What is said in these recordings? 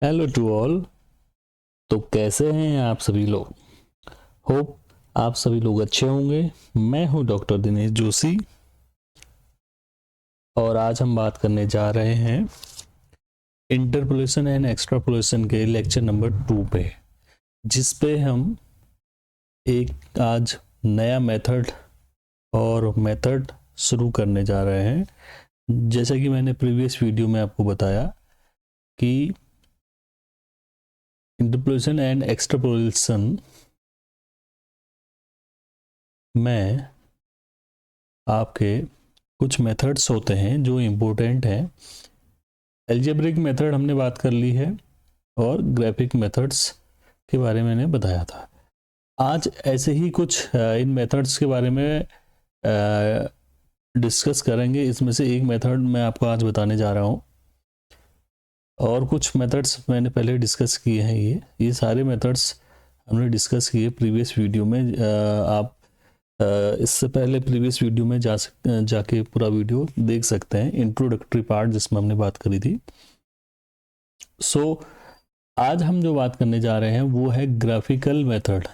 Hello to all. तो कैसे हैं आप सभी लोग? होप आप सभी लोग अच्छे होंगे। मैं हूं डॉक्टर दिनेश जोशी और आज हम बात करने जा रहे हैं इंटरपोलेशन एंड एक्सट्रापोलेशन के लेक्चर नंबर 2 पे, जिस पे हम एक आज नया मेथड शुरू करने जा रहे हैं। जैसा कि मैंने प्रीवियस वीडियो में आपको बताया कि इंटरपोलेशन एंड एक्सट्रापोलेशन में आपके कुछ मेथड्स होते हैं जो इम्पोर्टेंट हैं। एल्जेब्रिक मेथड हमने बात कर ली है और ग्राफिक मेथड्स के बारे में मैंने बताया था। आज ऐसे ही कुछ इन मेथड्स के बारे में डिस्कस करेंगे। इसमें से एक मेथड मैं आपको आज बताने जा रहा हूँ और कुछ मेथड्स मैंने पहले डिस्कस किए हैं। ये सारे मेथड्स हमने डिस्कस किए प्रीवियस वीडियो में। आप इससे पहले प्रीवियस वीडियो में जाके पूरा वीडियो देख सकते हैं, इंट्रोडक्टरी पार्ट जिसमें हमने बात करी थी। आज हम जो बात करने जा रहे हैं वो है ग्राफिकल मेथड।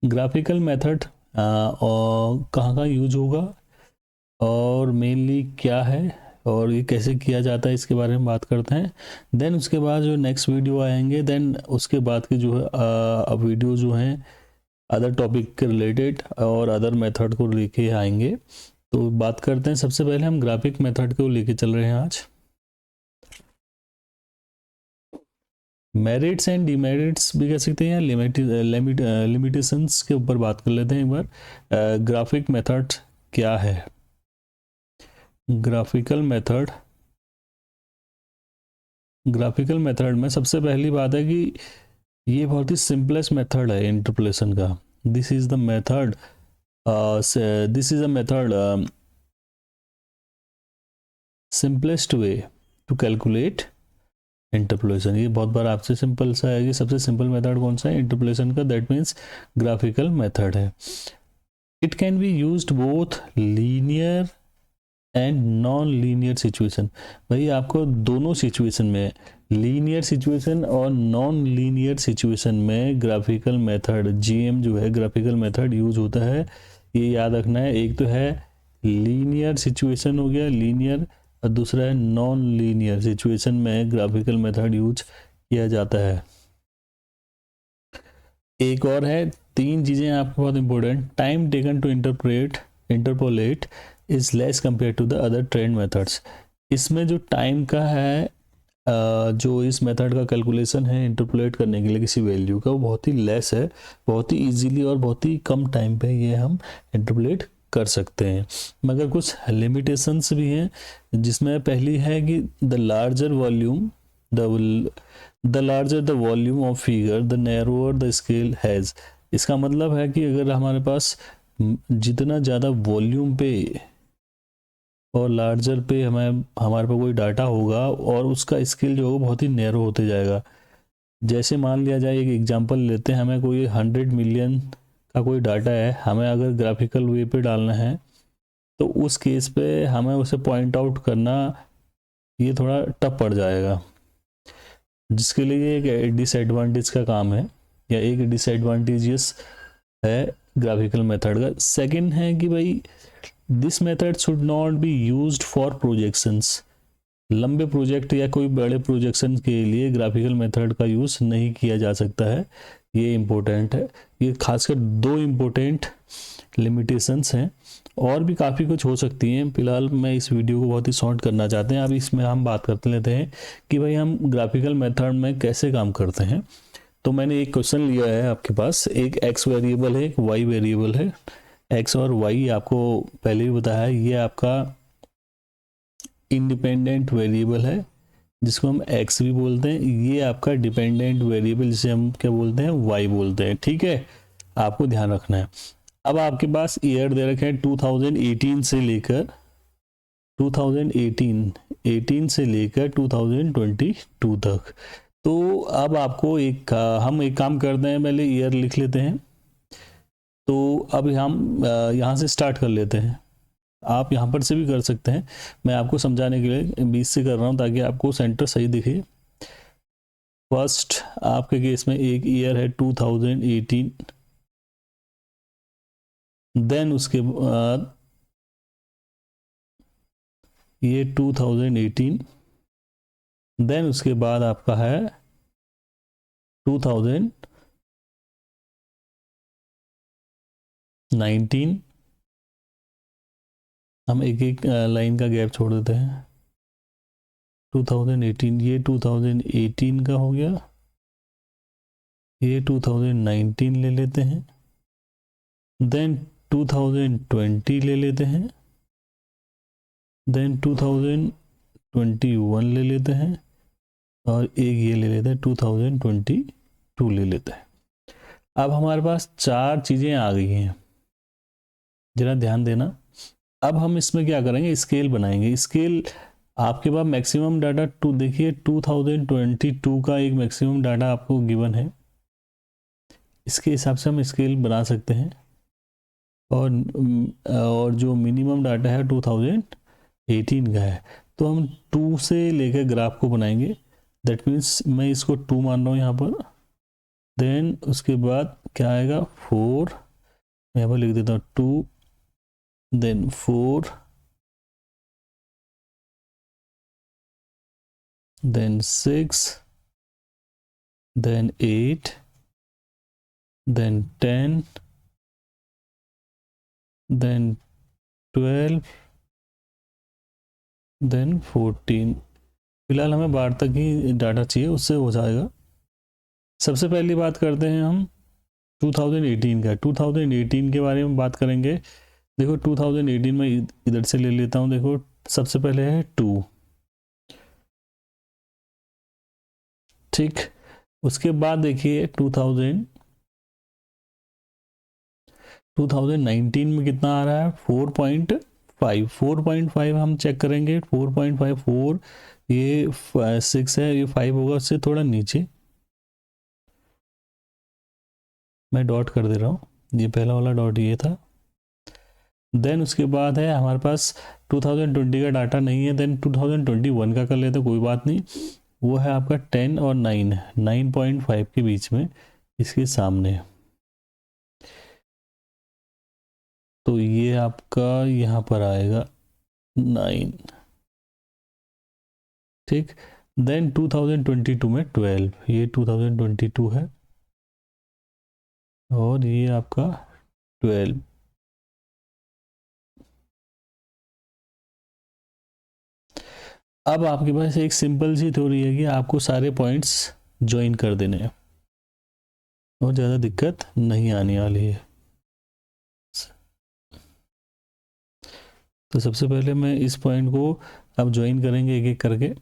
ग्राफिकल मेथड और कहाँ यूज होगा और मेनली क्या है और ये कैसे किया जाता है, इसके बारे में बात करते हैं। देन उसके बाद जो नेक्स्ट वीडियो आएंगे, देन उसके बाद के जो है वीडियो जो हैं अदर टॉपिक के रिलेटेड और अदर मेथड को लेके आएंगे। तो बात करते हैं, सबसे पहले हम ग्राफिक मेथड को लेके चल रहे हैं आज। मेरिट्स एंड डिमेरिट्स भी कह सकते हैं, लिमिटेशंस के ऊपर बात कर लेते हैं एक बार। ग्राफिक मेथड क्या है? ग्राफिकल मेथड में सबसे पहली बात है कि ये बहुत ही सिंपलेस्ट मेथड है इंटरपोलेशन का। This is the method simplest way to calculate interpolation. ये बहुत बार आपसे सिंपल सा है कि सबसे सिंपल मेथड कौन सा है इंटरपोलेशन का, दैट मीन्स ग्राफिकल मेथड है। It can be used both linear and non linear situation. भाई आपको दोनों सिचुएशन में, लीनियर सिचुएशन और नॉन लीनियर सिचुएशन में ग्राफिकल मेथड जीएम जो है ग्राफिकल मेथड यूज होता है। ये याद रखना है। एक तो है लीनियर सिचुएशन हो गया लीनियर, और दूसरा है नॉन लीनियर सिचुएशन में ग्राफिकल मेथड यूज किया जाता है। एक और है, तीन चीज़ें आपको बहुत important. Time taken to interpolate is less compare to the other trend methods. इसमें जो टाइम का है जो इस मेथड का कैलकुलेशन है इंटरपोलेट करने के लिए किसी वैल्यू का, वो बहुत ही लेस है। बहुत ही इजीली और बहुत ही कम टाइम पे ये हम इंटरपोलेट कर सकते हैं। मगर कुछ लिमिटेशंस भी हैं, जिसमें पहली है कि the larger the volume of figure the narrower the scale has. इसका मतलब है कि अगर हमारे पास जितना ज़्यादा वॉल्यूम पे और लार्जर पे हमारे पास कोई डाटा होगा और उसका स्केल जो होगा बहुत ही नैरो होते जाएगा। जैसे मान लिया जाए, एक एग्जांपल लेते हैं, हमें कोई 100 मिलियन का कोई डाटा है, हमें अगर ग्राफिकल वे पे डालना है तो उस केस पे हमें उसे पॉइंट आउट करना ये थोड़ा टफ पड़ जाएगा, जिसके लिए एक डिसएडवांटेज का काम है या एक डिसएडवांटेजेस है ग्राफिकल मेथड का। सेकंड है कि भाई this method should not be used for projections. लंबे प्रोजेक्ट या कोई बड़े प्रोजेक्शन के लिए ग्राफिकल मेथड का यूज़ नहीं किया जा सकता है। ये इम्पोर्टेंट है। ये खासकर दो इम्पोर्टेंट लिमिटेशंस हैं, और भी काफ़ी कुछ हो सकती हैं। फिलहाल मैं इस वीडियो को बहुत ही शॉर्ट करना चाहते हैं। अब इसमें हम बात करते लेते हैं कि भाई हम ग्राफिकल मेथड में कैसे काम करते हैं। तो मैंने एक क्वेश्चन लिया है आपके पास, एक एक्स वेरिएबल है, एक वाई वेरिएबल है। एक्स और वाई आपको पहले ही बताया है, ये आपका इंडिपेंडेंट वेरिएबल है जिसको हम एक्स भी बोलते हैं। ये आपका डिपेंडेंट वेरिएबल जिसे हम क्या बोलते हैं, वाई बोलते हैं। ठीक है, आपको ध्यान रखना है। अब आपके पास ईयर दे रखे हैं 2018 से लेकर 2022 तक। तो अब आपको हम एक काम करते हैं, पहले ईयर लिख लेते हैं। तो अब हम यहाँ से स्टार्ट कर लेते हैं। आप यहाँ पर से भी कर सकते हैं, मैं आपको समझाने के लिए 20 से कर रहा हूँ ताकि आपको सेंटर सही दिखे। फर्स्ट आपके केस में एक ईयर है 2018, देन उसके बाद ये 2018, देन उसके बाद आपका है 2019, हम एक एक लाइन का गैप छोड़ देते हैं। 2018, ये 2018 का हो गया, ये 2019 ले लेते हैं, देन 2020 ले लेते हैं, देन 2021 ले लेते हैं, और एक ये ले लेते हैं 2022 ले लेते हैं। अब हमारे पास चार चीज़ें आ गई हैं, जरा ध्यान देना। अब हम इसमें क्या करेंगे, स्केल बनाएंगे। स्केल आपके पास मैक्सिमम डाटा टू देखिए 2022 का एक मैक्सिमम डाटा आपको गिवन है, इसके हिसाब से हम स्केल बना सकते हैं। और जो मिनिमम डाटा है 2018 का है, तो हम 2 से लेकर ग्राफ को बनाएंगे। दैट मीन्स मैं इसको 2 मान रहा हूँ यहाँ पर, देन उसके बाद क्या आएगा 4, मैं यहाँ पर लिख देता हूँ 2, then 4, then 6, then 8, then 10, then 12, then 14। फिलहाल हमें 12 तक ही डाटा चाहिए, उससे हो जाएगा। सबसे पहली बात करते हैं हम 2018 का। 2018 के बारे में बात करेंगे। देखो 2018 में इधर से ले लेता हूँ। देखो सबसे पहले है 2, ठीक। उसके बाद देखिए 2019 में कितना आ रहा है 4.5। 4.5 हम चेक करेंगे। 4.54, ये 6 है, ये 5 होगा, उससे थोड़ा नीचे मैं डॉट कर दे रहा हूँ, ये पहला वाला डॉट ये था। देन उसके बाद है हमारे पास 2020 का डाटा नहीं है, देन 2021 का कर लेते हैं, कोई बात नहीं। वो है आपका 10 और 9, 9.5 के बीच में इसके सामने। तो ये आपका यहाँ पर आएगा 9, ठीक। देन 2022 में 12, ये 2022 है, और ये आपका 12। अब आपके पास एक सिंपल सी थ्योरी है कि आपको सारे पॉइंट्स ज्वाइन कर देने हैं और ज़्यादा दिक्कत नहीं आने वाली है। तो सबसे पहले मैं इस पॉइंट को अब ज्वाइन करेंगे एक एक करके।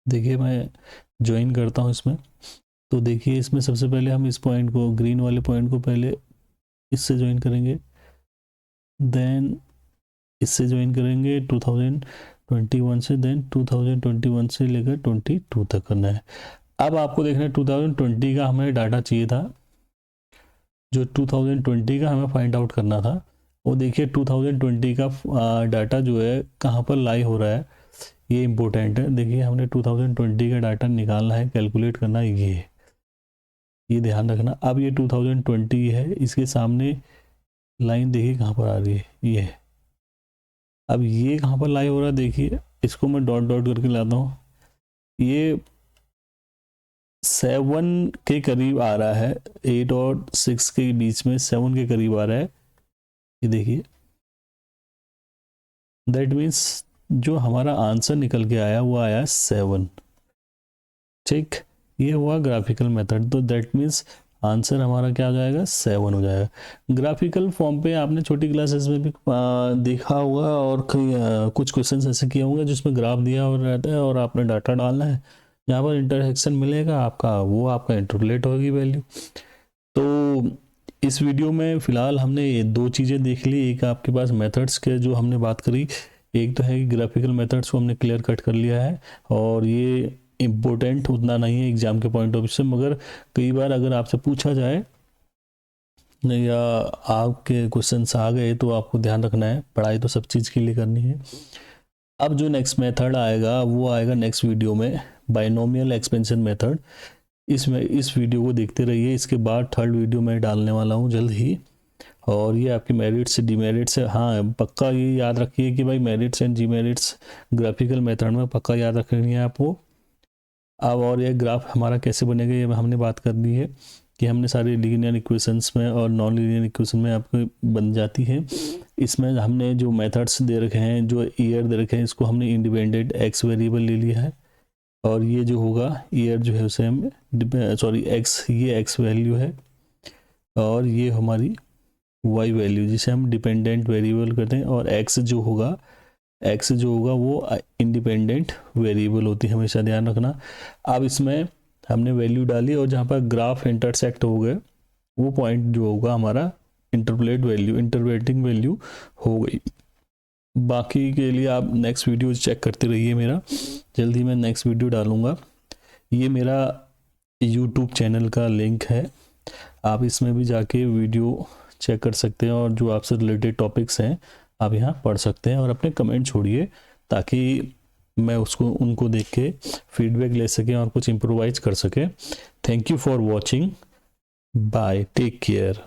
देखिए मैं ज्वाइन करता हूँ इसमें। तो देखिए इसमें सबसे पहले हम इस पॉइंट को, ग्रीन वाले पॉइंट को पहले इससे ज्वाइन करेंगे, देन इससे ज्वाइन करेंगे 2021 से, देन 2021 से लेकर 22 तक करना है। अब आपको देखना है 2020 का हमें डाटा चाहिए था, जो 2020 का हमें फाइंड आउट करना था। वो देखिए 2020 का डाटा जो है कहाँ पर लाई हो रहा है, ये इम्पोर्टेंट है। देखिए हमने 2020 का डाटा निकालना है, कैलकुलेट करना है, ये ध्यान रखना। अब ये 2020 है, इसके सामने लाइन देखिए कहाँ पर आ रही है, ये है। अब ये कहाँ पर लाई हो रहा है, देखिए इसको मैं डॉट डॉट करके लाता हूँ, ये 7 के करीब आ रहा है, 8 और 6 के बीच में 7 के करीब आ रहा है, ये देखिए। दैट मीन्स जो हमारा आंसर निकल के आया वो आया 7, ठीक। ये हुआ ग्राफिकल मेथड। तो दैट मीन्स आंसर हमारा क्या हो जाएगा, 7 हो जाएगा। ग्राफिकल फॉर्म पे आपने छोटी क्लासेस में भी देखा होगा, और कुछ क्वेश्चंस ऐसे किए होंगे जिसमें ग्राफ दिया और रहता है और आपने डाटा डालना है, यहाँ पर इंटरसेक्शन मिलेगा आपका, वो आपका इंटरपोलेट होगी वैल्यू। तो इस वीडियो में फ़िलहाल हमने ये 2 चीज़ें देख ली। एक आपके पास मेथड्स के जो हमने बात करी, एक तो है कि ग्राफिकल मेथड्स को हमने क्लियर कट कर लिया है, और ये इम्पोर्टेंट उतना नहीं है एग्जाम के पॉइंट ऑफ व्यू से, मगर कई बार अगर आपसे पूछा जाए या आपके क्वेश्चंस आ गए तो आपको ध्यान रखना है, पढ़ाई तो सब चीज़ के लिए करनी है। अब जो नेक्स्ट मेथड आएगा वो आएगा नेक्स्ट वीडियो में, बाइनोमियल एक्सपेंशन मेथड। इसमें इस वीडियो को देखते रहिए, इसके बाद थर्ड वीडियो मैं डालने वाला हूँ जल्द ही। और ये आपके मेरिट्स डिमेरिट्स, हाँ पक्का ये याद रखिए कि भाई merits and demerits graphical method में पक्का याद रखनी है आपको। अब और ये ग्राफ हमारा कैसे बनेगा ये हमने बात कर दी है कि हमने सारे लीनियर इक्वेशंस में और नॉन लीनियर इक्वेशन में आपको बन जाती है। इसमें हमने जो मेथड्स दे रखे हैं, जो ईयर दे रखे हैं, इसको हमने इंडिपेंडेंट एक्स वेरिएबल ले लिया है। और ये जो होगा ईयर जो है उसे हम सॉरी एक्स, ये एक्स वैल्यू है और ये हमारी वाई वैल्यू जिसे हम डिपेंडेंट वेरिएबल करते हैं। और एक्स जो होगा वो इंडिपेंडेंट वेरिएबल होती है, हमेशा ध्यान रखना। अब इसमें हमने वैल्यू डाली और जहाँ पर ग्राफ इंटरसेक्ट हो गए वो पॉइंट जो होगा हमारा इंटरप्रेटिंग वैल्यू हो गई। बाकी के लिए आप नेक्स्ट वीडियो चेक करते रहिए मेरा, जल्दी मैं नेक्स्ट वीडियो डालूँगा। ये मेरा यूट्यूब चैनल का लिंक है, आप इसमें भी जाके वीडियो चेक कर सकते हैं और जो आपसे रिलेटेड टॉपिक्स हैं आप यहाँ पढ़ सकते हैं और अपने कमेंट छोड़िए ताकि मैं उनको देख के फीडबैक ले सकें और कुछ इम्प्रोवाइज कर सकें। Thank you for watching, bye, take care.